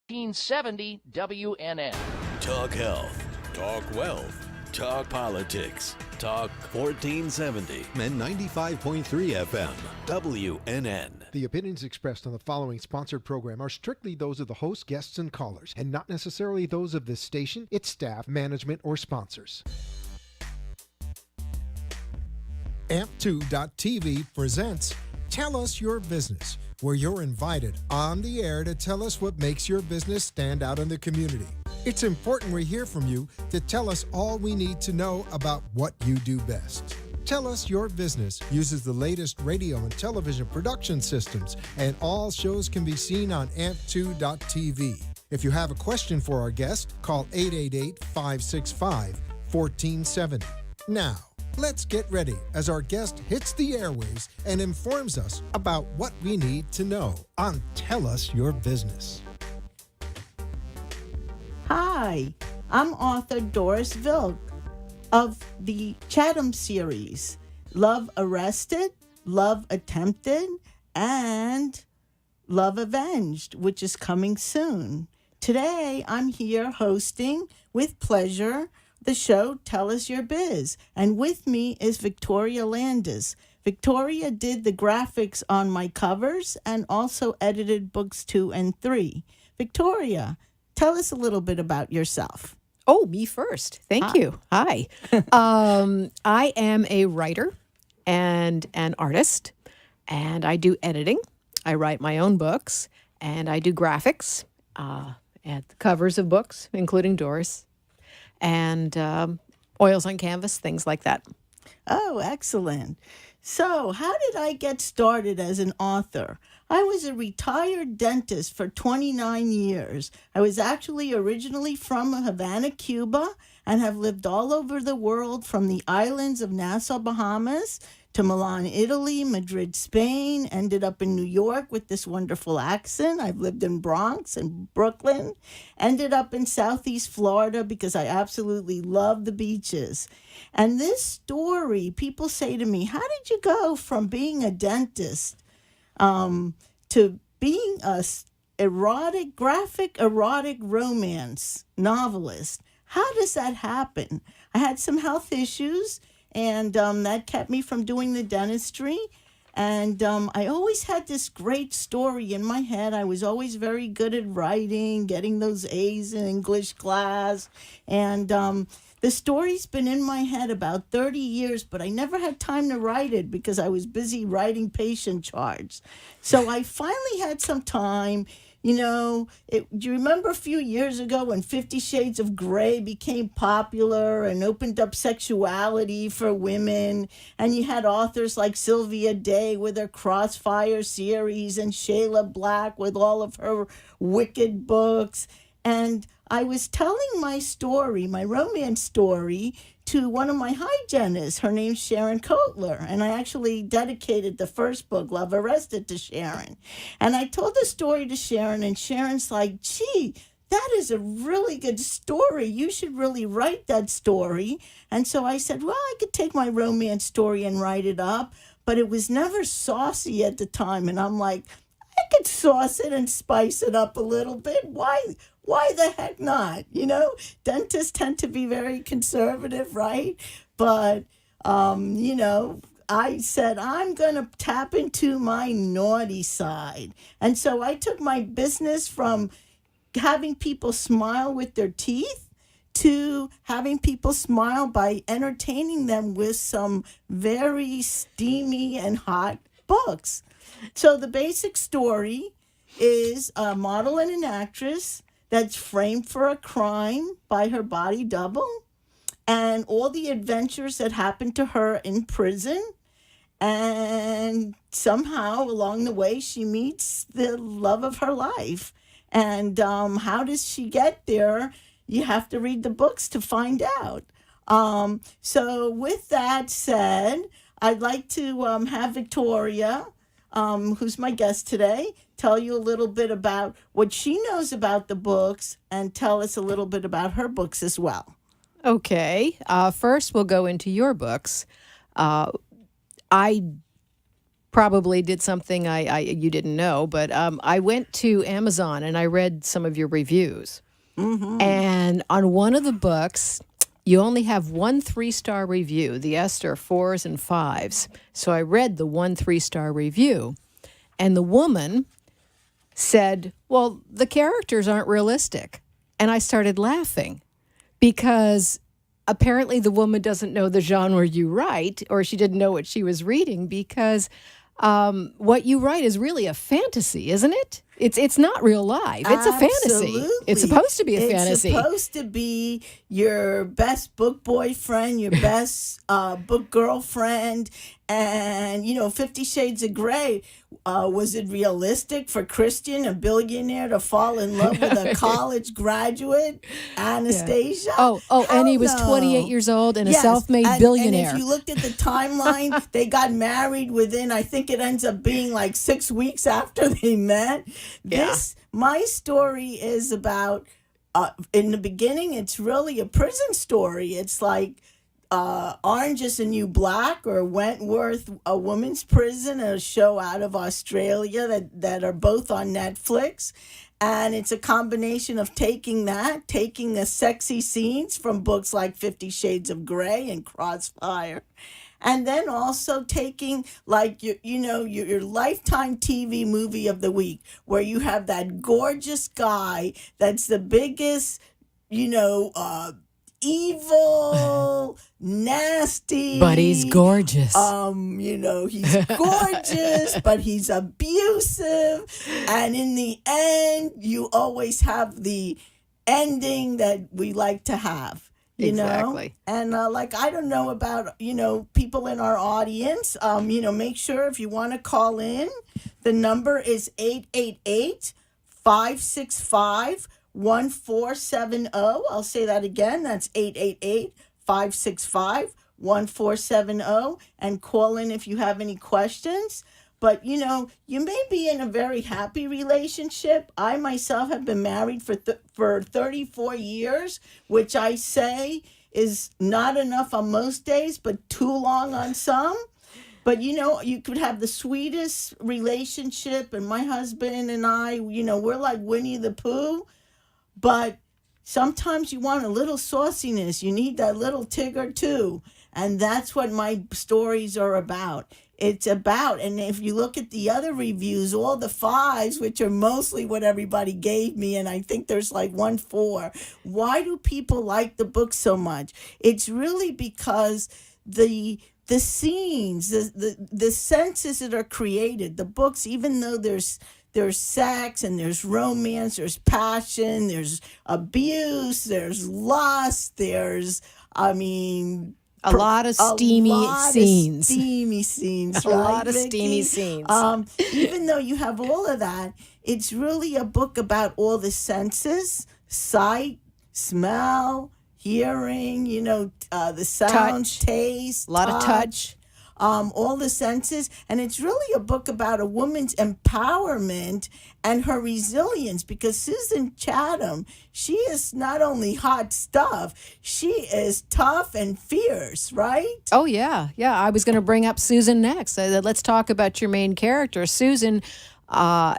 1470 WNN. Talk health, talk wealth, talk politics, talk 1470 and 95.3 FM WNN. The opinions expressed on the following sponsored program are strictly those of the host, guests, and callers, and not necessarily those of this station, its staff, management, or sponsors. AMP2.TV presents Tell Us Your Business, where you're invited on the air to tell us what makes your business stand out in the community. It's important we hear from you to tell us all we need to know about what you do best. Tell Us Your Business uses the latest radio and television production systems, and all shows can be seen on AMP2.TV. If you have a question for our guest, call 888-565-1470. Now, let's get ready as our guest hits the airwaves and informs us about what we need to know on Tell Us Your Business. Hi, I'm author Doris Vilk of the Chatham series, Love Arrested, Love Attempted, and Love Avenged, which is coming soon. Today, I'm here hosting, with pleasure, the show Tell Us Your Biz, and with me is Victoria Landis. Victoria did the graphics on my covers and also edited books 2 and 3. Victoria, tell us a little bit about yourself. Oh, me first. Thank you. Hi. I am a writer and an artist, and I do editing. I write my own books, and I do graphics and the covers of books, including Doris, and oils on canvas, things like that. Oh, excellent. So, how did I get started as an author? I was a retired dentist for 29 years. I was actually originally from Havana, Cuba, and have lived all over the world, from the islands of Nassau, Bahamas, to Milan, Italy, Madrid, Spain, ended up in New York with this wonderful accent. I've lived in Bronx and Brooklyn, ended up in Southeast Florida because I absolutely love the beaches. And this story, people say to me, how did you go from being a dentist to being a graphic erotic romance novelist? How does that happen? I had some health issues, and that kept me from doing the dentistry. And I always had this great story in my head. I was always very good at writing, getting those A's in English class. And the story's been in my head about 30 years, but I never had time to write it because I was busy writing patient charts. So I finally had some time. You know, do you remember a few years ago when 50 Shades of Grey became popular and opened up sexuality for women? And you had authors like Sylvia Day with her Crossfire series and Shayla Black with all of her Wicked books. And I was telling my story, my romance story, to one of my hygienists. Her name's Sharon Kotler, and I actually dedicated the first book, Love Arrested, to Sharon. And I told the story to Sharon, and Sharon's like, gee, that is a really good story. You should really write that story. And so I said, well, I could take my romance story and write it up, but it was never saucy at the time. And I'm like, I could sauce it and spice it up a little bit. Why the heck not? You know, dentists tend to be very conservative, right? But, you know, I said, I'm going to tap into my naughty side. And so I took my business from having people smile with their teeth to having people smile by entertaining them with some very steamy and hot books. So the basic story is a model and an actress that's framed for a crime by her body double, and all the adventures that happen to her in prison. And somehow along the way, she meets the love of her life. And how does she get there? You have to read the books to find out. So with that said, I'd like to have Victoria, who's my guest today, tell you a little bit about what she knows about the books and tell us a little bit about her books as well. Okay. First, we'll go into your books. I probably did something you didn't know, but I went to Amazon and I read some of your reviews. Mm-hmm. And on one of the books, you only have 1 3-star review. The rest are 4s and 5s. So I read the 1 3-star review, and the woman said, well, the characters aren't realistic. And I started laughing because apparently the woman doesn't know the genre you write, or she didn't know what she was reading, because what you write is really a fantasy, isn't it? It's not real life. It's a fantasy. It's supposed to be a fantasy. It's supposed to be your best book boyfriend, your best book girlfriend. And, 50 Shades of Grey, was it realistic for Christian, a billionaire, to fall in love with a college graduate, Anastasia? Yeah. And he was 28 years old and a self-made billionaire. And if you looked at the timeline, they got married within, I think it ends up being like 6 weeks after they met. Yeah. My story is about, in the beginning, it's really a prison story. It's like, Orange is the New Black, or Wentworth, a woman's prison, a show out of Australia that are both on Netflix. And it's a combination of taking the sexy scenes from books like 50 Shades of Grey and Crossfire, and then also taking like your Lifetime TV movie of the week, where you have that gorgeous guy that's the biggest, evil, nasty, but he's gorgeous. He's gorgeous, but he's abusive, and in the end, you always have the ending that we like to have. Exactly. And I don't know about, people in our audience, make sure if you want to call in, the number is 888-565-1470. I'll say that again. That's 888-565-1470, and call in if you have any questions. But, you may be in a very happy relationship. I myself have been married for 34 years, which I say is not enough on most days, but too long on some. But, you could have the sweetest relationship, and my husband and I, we're like Winnie the Pooh. But sometimes you want a little sauciness. You need that little Tigger too. And that's what my stories are about. It's about, and if you look at the other reviews, all the 5s, which are mostly what everybody gave me, and I think there's like 1 4. Why do people like the book so much? It's really because the scenes, the senses that are created, the books, even though there's sex and there's romance, there's passion, there's abuse, there's lust, there's, a lot of steamy scenes. A lot of steamy scenes. Even though you have all of that, it's really a book about all the senses: sight, smell, hearing, the sound, taste, a lot of touch. All the senses. And it's really a book about a woman's empowerment and her resilience, because Susan Chatham, she is not only hot stuff, she is tough and fierce, right? Oh, yeah. Yeah, I was going to bring up Susan next. Let's talk about your main character. Susan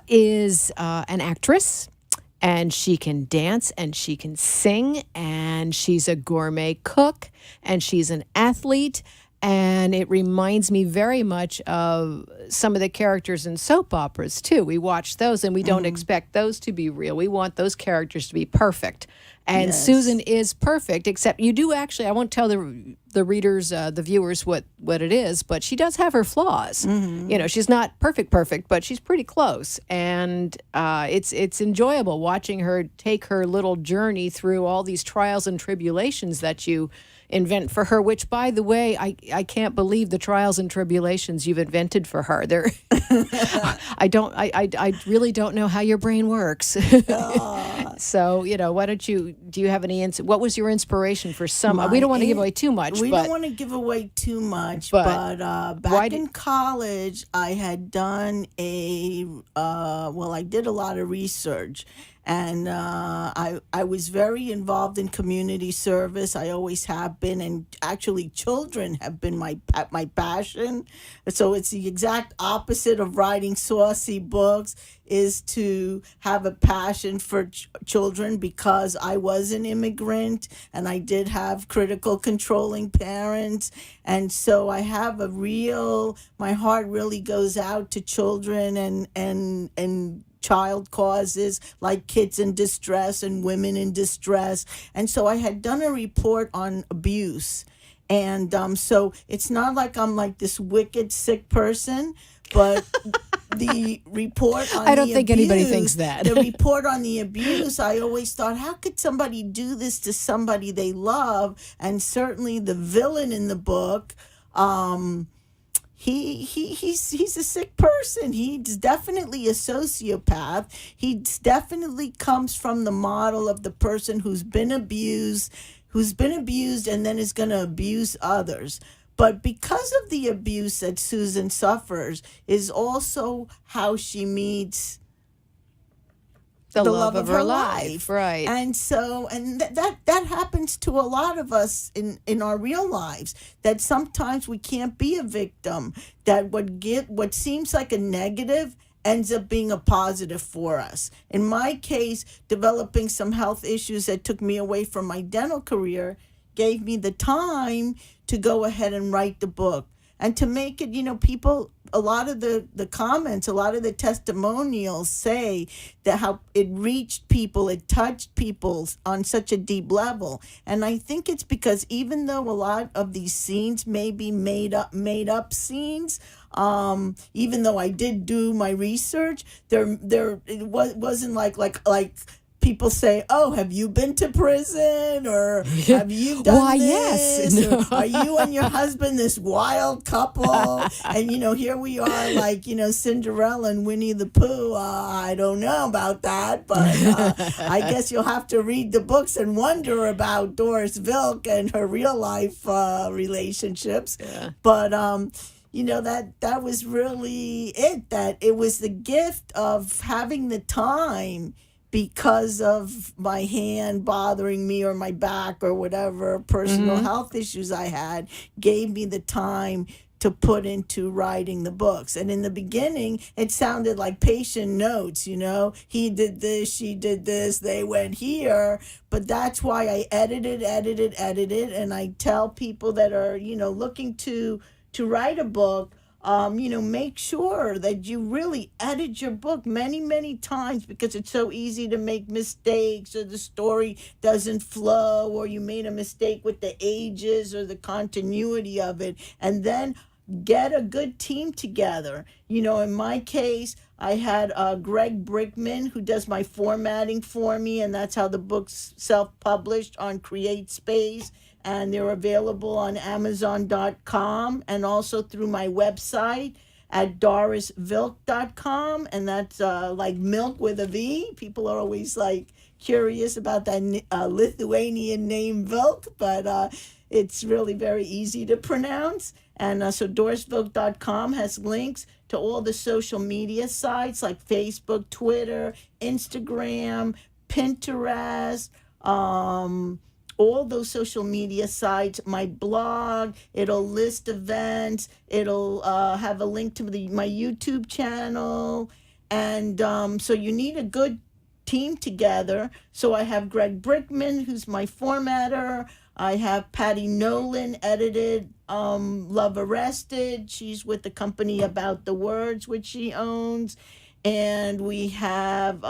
is an actress, and she can dance and she can sing, and she's a gourmet cook, and she's an athlete. And it reminds me very much of some of the characters in soap operas, too. We watch those, and we don't expect those to be real. We want those characters to be perfect. And yes. Susan is perfect, except you do actually, I won't tell the readers, the viewers what it is, but she does have her flaws. Mm-hmm. She's not perfect, but she's pretty close. And it's enjoyable watching her take her little journey through all these trials and tribulations that you invent for her, which, by the way, I can't believe the trials and tribulations you've invented for her. I really don't know how your brain works. So, why don't do you have any, what was your inspiration for some, we don't want to give away too much. We don't want to give away too much, but back in college, I had done I did a lot of research, And I was very involved in community service. I always have been, and actually children have been my passion. So it's the exact opposite of writing saucy books, is to have a passion for children, because I was an immigrant and I did have critical controlling parents. And so I have my heart really goes out to children and child causes like kids in distress and women in distress. And so I had done a report on abuse. And so it's not like I'm like this wicked sick person, but the report on I don't the think abuse, anybody thinks that. the report on the abuse, I always thought, how could somebody do this to somebody they love? And certainly the villain in the book, he's a sick person. He's definitely a sociopath. He definitely comes from the model of the person who's been abused and then is going to abuse others. But because of the abuse that Susan suffers is also how she meets the love of her life. Right. And so, and that happens to a lot of us in our real lives, that sometimes we can't be a victim, that what seems like a negative ends up being a positive for us. In my case, developing some health issues that took me away from my dental career gave me the time to go ahead and write the book. And to make it, people, a lot of the comments, a lot of the testimonials say that how it reached people, it touched people on such a deep level. And I think it's because even though a lot of these scenes may be made up scenes, even though I did do my research, it wasn't like people say, oh, have you been to prison? Or have you done Why, this? yes. Or, are you and your husband this wild couple? And, here we are like, Cinderella and Winnie the Pooh. I don't know about that, but I guess you'll have to read the books and wonder about Doris Vilk and her real life relationships. Yeah. But, that was really it, that it was the gift of having the time, because of my hand bothering me or my back or whatever personal health issues I had, gave me the time to put into writing the books. And in the beginning, it sounded like patient notes, he did this, she did this, they went here. But that's why I edited. And I tell people that are, looking to write a book, make sure that you really edit your book many, many times, because it's so easy to make mistakes, or the story doesn't flow, or you made a mistake with the ages or the continuity of it. And then get a good team together. In my case, I had Greg Brickman, who does my formatting for me, and that's how the book's self-published on CreateSpace. And they're available on Amazon.com and also through my website at dorisvilk.com. And that's like milk with a V. People are always curious about that Lithuanian name Vilk, but it's really very easy to pronounce. And so dorisvilk.com has links to all the social media sites like Facebook, Twitter, Instagram, Pinterest, all those social media sites, my blog, it'll list events, it'll have a link to my YouTube channel. And so you need a good team together. So I have Greg Brickman, who's my formatter. I have Patty Nolan, edited Love Arrested. She's with the company About the Words, which she owns. And we have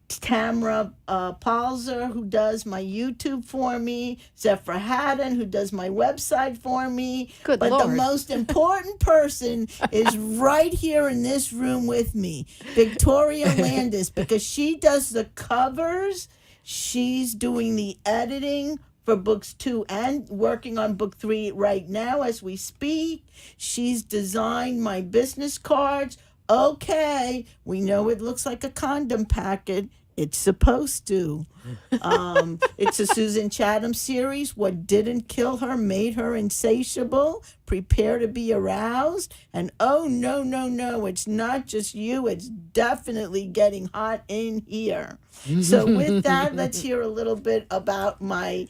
Tamra Palzer, who does my YouTube for me, Zephyr Haddon, who does my website for me. Good but Lord. The most important person is right here in this room with me, Victoria Landis, because she does the covers. She's doing the editing for books 2 and working on book 3 right now as we speak. She's designed my business cards. Okay, we know it looks like a condom packet. It's supposed to. It's a Susan Chatham series. What didn't kill her made her insatiable. Prepare to be aroused. And oh, no, no, no, it's not just you. It's definitely getting hot in here. So with that, let's hear a little bit about my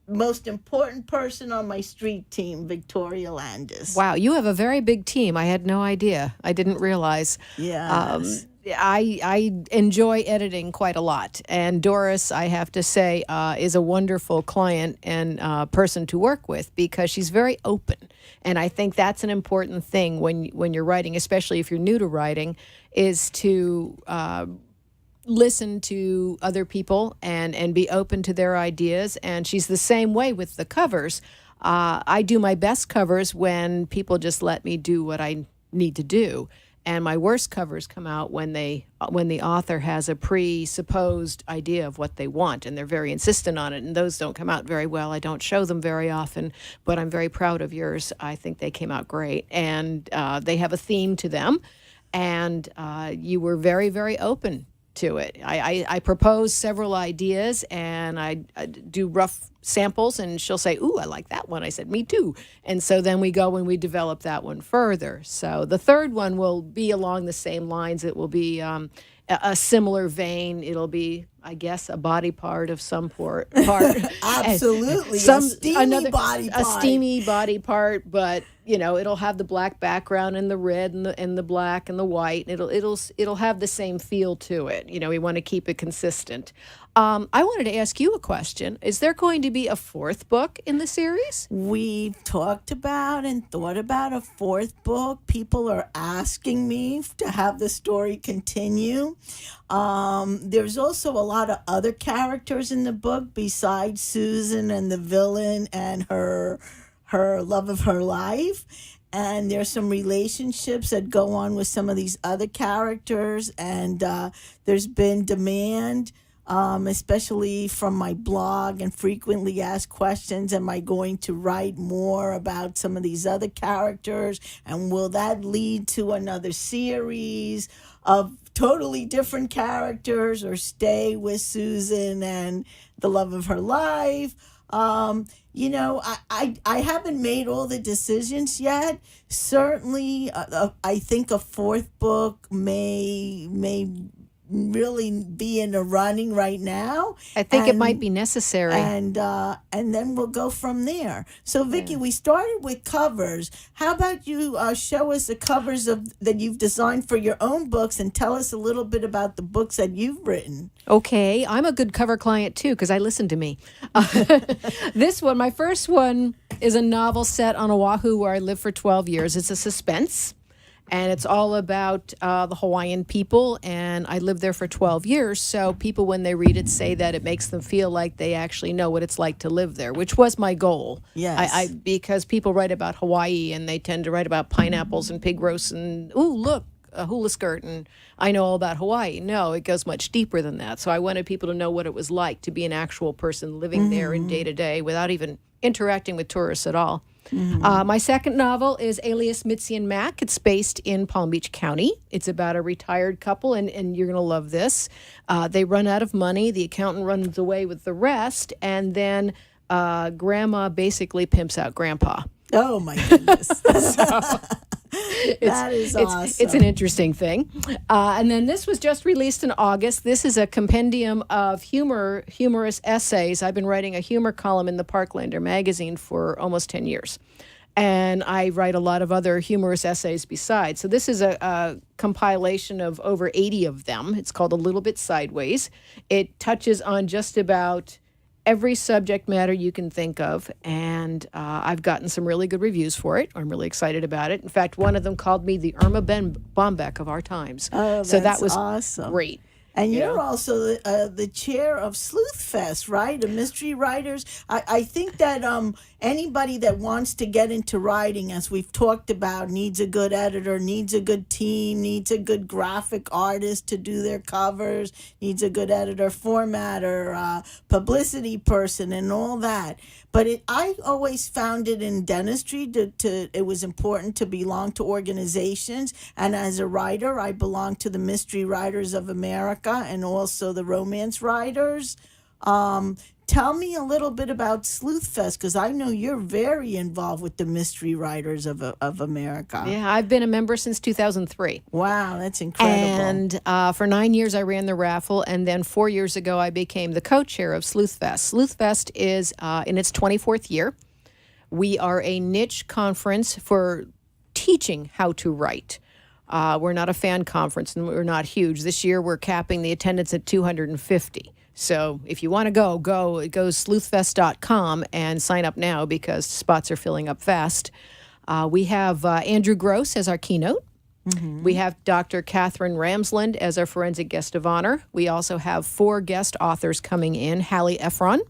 most important person on my street team, Victoria Landis. Wow, you have a very big team. I had no idea. I didn't realize. Yes. I enjoy editing quite a lot. And Doris, I have to say, is a wonderful client and person to work with because she's very open. And I think that's an important thing when you're writing, especially if you're new to writing, is to listen to other people and be open to their ideas. And she's the same way with the covers. I do my best covers when people just let me do what I need to do. And my worst covers come out when the author has a presupposed idea of what they want, and they're very insistent on it, and those don't come out very well. I don't show them very often, but I'm very proud of yours. I think they came out great, and they have a theme to them, and you were very, very open to it. I propose several ideas, and I do rough samples, and she'll say, "Ooh, I like that one." I said, "Me too." And so then we go and we develop that one further. So the third one will be along the same lines. It will be a similar vein. It'll be, I guess, a body part of some part. Absolutely, a steamy body part, but it'll have the black background and the red and the black and the white. It'll have the same feel to it. We want to keep it consistent. I wanted to ask you a question. Is there going to be a fourth book in the series? We've talked about and thought about a fourth book. People are asking me to have the story continue. There's also a lot of other characters in the book besides Susan and the villain and her love of her life. And there's some relationships that go on with some of these other characters. And there's been demand, especially from my blog and frequently asked questions. Am I going to write more about some of these other characters? And will that lead to another series of totally different characters, or stay with Susan and the love of her life? I haven't made all the decisions yet. Certainly, I think a fourth book may really be in the running right now. I think it might be necessary. And then we'll go from there. So, Vicki, we started with covers. How about you show us the covers that you've designed for your own books and tell us a little bit about the books that you've written? Okay. I'm a good cover client, too, because I listen to me. This one, my first one, is a novel set on Oahu where I lived for 12 years. It's a suspense. And it's all about the Hawaiian people, and I lived there for 12 years, so people, when they read it, say that it makes them feel like they actually know what it's like to live there, which was my goal. Yes. Because people write about Hawaii, and they tend to write about pineapples and pig roasts and, ooh, look, a hula skirt, and I know all about Hawaii. No, it goes much deeper than that. So I wanted people to know what it was like to be an actual person living there in day-to-day without even interacting with tourists at all. My second novel is Alias Mitzi and Mac. It's based in Palm Beach County. It's about a retired couple, and you're going to love this. They run out of money. The accountant runs away with the rest, and then Grandma basically pimps out Grandpa. Oh, my goodness. That is awesome. It's an interesting thing. And then this was just released in August. This is a compendium of humorous essays. I've been writing a humor column in the Parklander magazine for almost 10 years. And I write a lot of other humorous essays besides. So this is a compilation of over 80 of them. It's called A Little Bit Sideways. It touches on just about every subject matter you can think of, and I've gotten some really good reviews for it. I'm really excited about it. In fact, one of them called me the Irma Bombeck of our times. Oh, so that was awesome. Great. And you're also the chair of Sleuth Fest, right? Of mystery writers. I think that anybody that wants to get into writing, as we've talked about, needs a good editor, needs a good team, needs a good graphic artist to do their covers, needs a good editor, formatter, publicity person, and all that. But I always found it in dentistry it was important to belong to organizations. And as a writer, I belong to the Mystery Writers of America. America and also the romance writers. Tell me a little bit about Sleuth Fest, because I know you're very involved with the mystery writers of America. Yeah, I've been a member since 2003. Wow, that's incredible. And for 9 years, I ran the raffle. And then 4 years ago, I became the co-chair of Sleuth Fest. Sleuth Fest is in its 24th year. We are a niche conference for teaching how to write. We're not a fan conference, and we're not huge. This year, we're capping the attendance at 250. So if you want to go sleuthfest.com and sign up now because spots are filling up fast. We have Andrew Gross as our keynote. Mm-hmm. We have Dr. Catherine Ramsland as our forensic guest of honor. We also have 4 guest authors coming in, Hallie Efron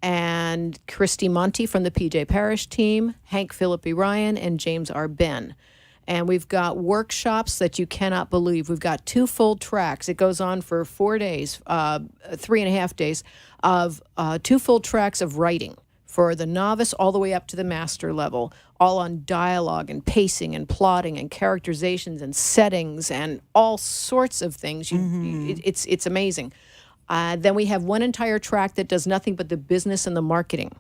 and Christy Monty from the PJ Parish team, Hank Philippi Ryan, and James R. Ben. And we've got workshops that you cannot believe. We've got 2 full tracks. It goes on for 4 days, 3.5 days of 2 full tracks of writing for the novice all the way up to the master level, all on dialogue and pacing and plotting and characterizations and settings and all sorts of things. It's amazing. Then we have one entire track that does nothing but the business and the marketing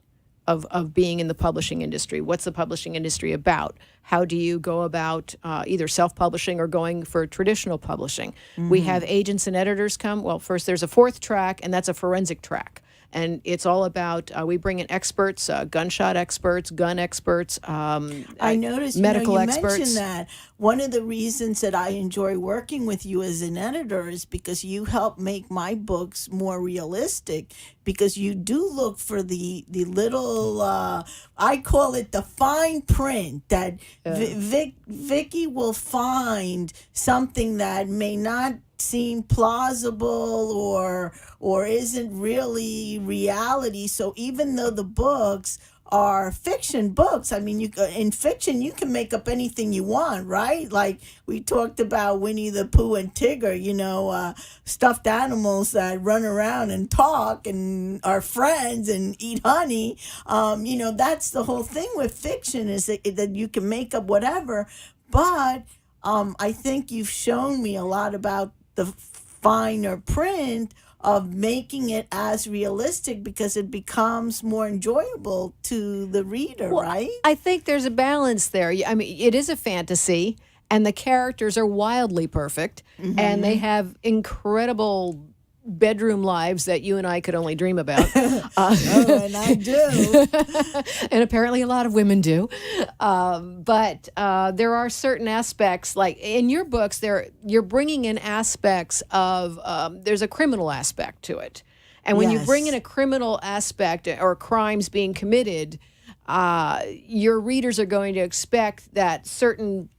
of being in the publishing industry. What's the publishing industry about? How do you go about either self-publishing or going for traditional publishing? Mm-hmm. We have agents and editors come. Well, first there's a 4th track, and that's a forensic track. And it's all about, we bring in experts, gunshot experts, gun experts, I noticed, medical you experts. mentioned that. One of the reasons that I enjoy working with you as an editor is because you help make my books more realistic, because you do look for the little, I call it the fine print, that Vicky will find something that may not seem plausible or isn't really reality. So even though the books are fiction books, I mean, in fiction you can make up anything you want, right? Like we talked about Winnie the Pooh and Tigger, stuffed animals that run around and talk and are friends and eat honey. That's the whole thing with fiction, is that you can make up whatever. But I think you've shown me a lot about the finer print of making it as realistic, because it becomes more enjoyable to the reader, right? I think there's a balance there. I mean, it is a fantasy, and the characters are wildly perfect, and they have incredible bedroom lives that you and I could only dream about. And I do. And apparently a lot of women do. But there are certain aspects, like in your books, you're bringing in aspects of, there's a criminal aspect to it. And when you bring in a criminal aspect or crimes being committed, your readers are going to expect that certain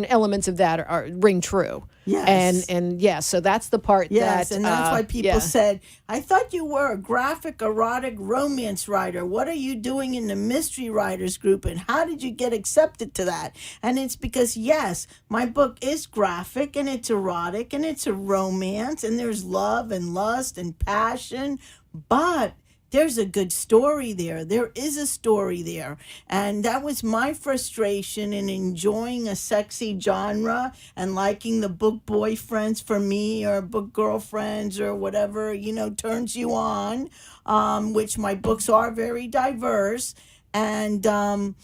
elements of that ring true. Yes. And yes, so that's the part yes, that... and that's why people said, I thought you were a graphic, erotic romance writer. What are you doing in the mystery writers group, and how did you get accepted to that? And it's because, yes, my book is graphic, and it's erotic, and it's a romance, and there's love and lust and passion, but there's a good story there. There is a story there. And that was my frustration in enjoying a sexy genre and liking the book boyfriends for me, or book girlfriends, or whatever, turns you on, which my books are very diverse. And, the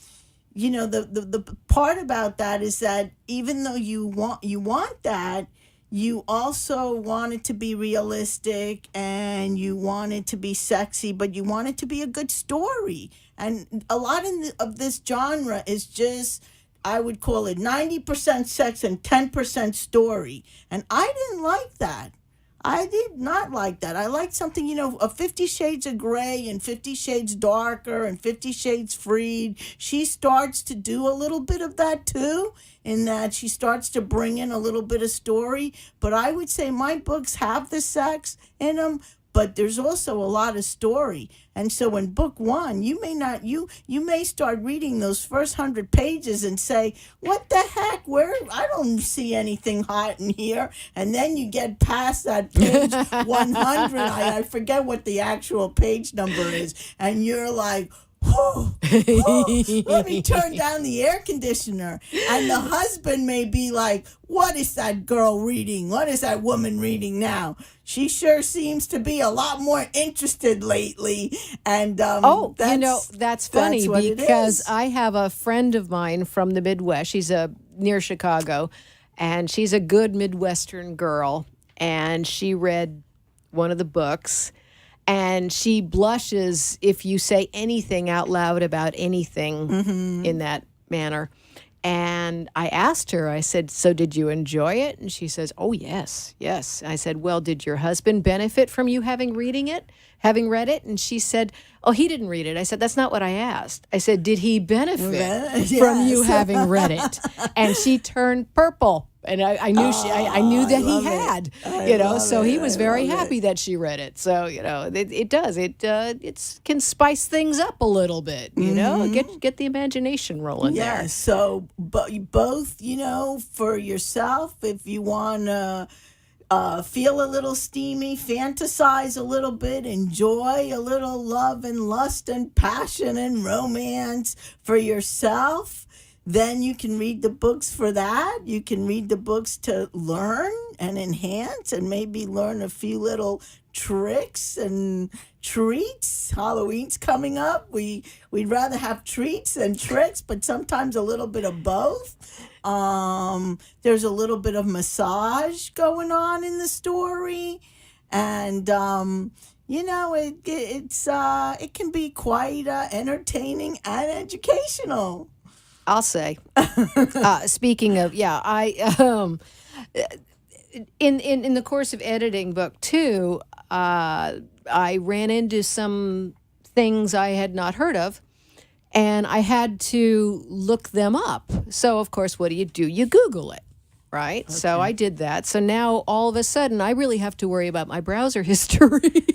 part about that is that even though you want that, you also want it to be realistic, and you want it to be sexy, but you want it to be a good story. And a lot of this genre is just, I would call it 90% sex and 10% story. And I didn't like that. I did not like that. I liked something, a 50 Shades of Grey and 50 Shades Darker and 50 Shades Freed. She starts to do a little bit of that too, in that she starts to bring in a little bit of story. But I would say my books have the sex in them, but there's also a lot of story. And so in book 1, you may start reading those first 100 pages and say, what the heck, I don't see anything hot in here. And then you get past that page 100, I forget what the actual page number is, and you're like, let me turn down the air conditioner. And the husband may be like, what is that girl reading? What is that woman reading now? She sure seems to be a lot more interested lately. And that's funny what it because is. I have a friend of mine from the Midwest. She's near Chicago, and she's a good Midwestern girl. And she read one of the books. And she blushes if you say anything out loud about anything in that manner. And I asked her, I said, so did you enjoy it? And she says, oh, yes. I said, well, did your husband benefit from you having read it? And she said, oh, he didn't read it. I said, that's not what I asked. I said, did he benefit from you having read it? And she turned purple. And I knew I knew that he had, so he was very happy that she read it. So, it does. It can spice things up a little bit, get the imagination rolling there. Yeah, so both, for yourself, if you want to feel a little steamy, fantasize a little bit, enjoy a little love and lust and passion and romance for yourself. Then you can read the books for that. You can read the books to learn and enhance and maybe learn a few little tricks and treats. Halloween's coming up. We'd rather have treats than tricks, but sometimes a little bit of both. There's a little bit of massage going on in the story. And, it can be quite entertaining and educational. I'll say. Speaking of, in the course of editing book 2, I ran into some things I had not heard of, and I had to look them up. So, of course, what do? You Google it, right? Okay. So I did that. So now, all of a sudden, I really have to worry about my browser history.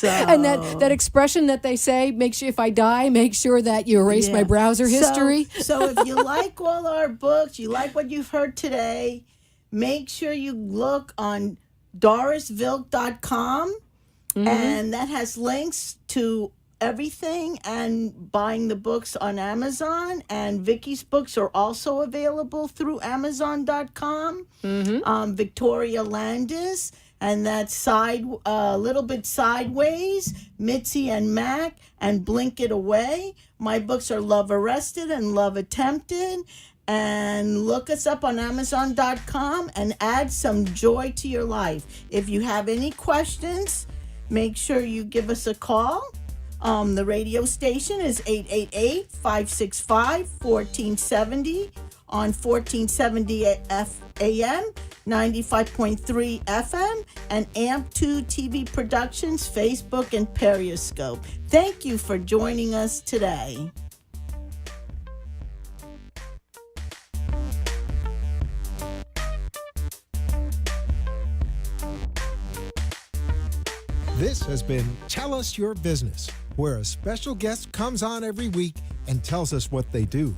And that expression that they say, make sure if I die, make sure that you erase my browser history. So if you like all our books, you like what you've heard today, make sure you look on dorisvilk.com, and that has links to everything and buying the books on Amazon. And Vicky's books are also available through Amazon.com. Victoria Landis. And that's Little Bit Sideways, Mitzi and Mac, and Blink It Away. My books are Love Arrested and Love Attempted. And look us up on Amazon.com and add some joy to your life. If you have any questions, make sure you give us a call. The radio station is 888-565-1470 on 1470 AM, 95.3 FM, and AMP2 TV Productions, Facebook, and Periscope. Thank you for joining us today. This has been Tell Us Your Business, where a special guest comes on every week and tells us what they do.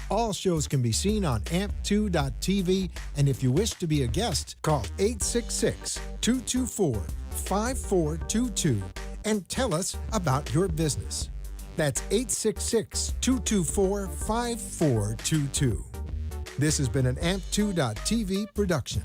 All shows can be seen on amp2.tv, and if you wish to be a guest, call 866-224-5422 and tell us about your business. That's 866-224-5422. This has been an amp2.tv production.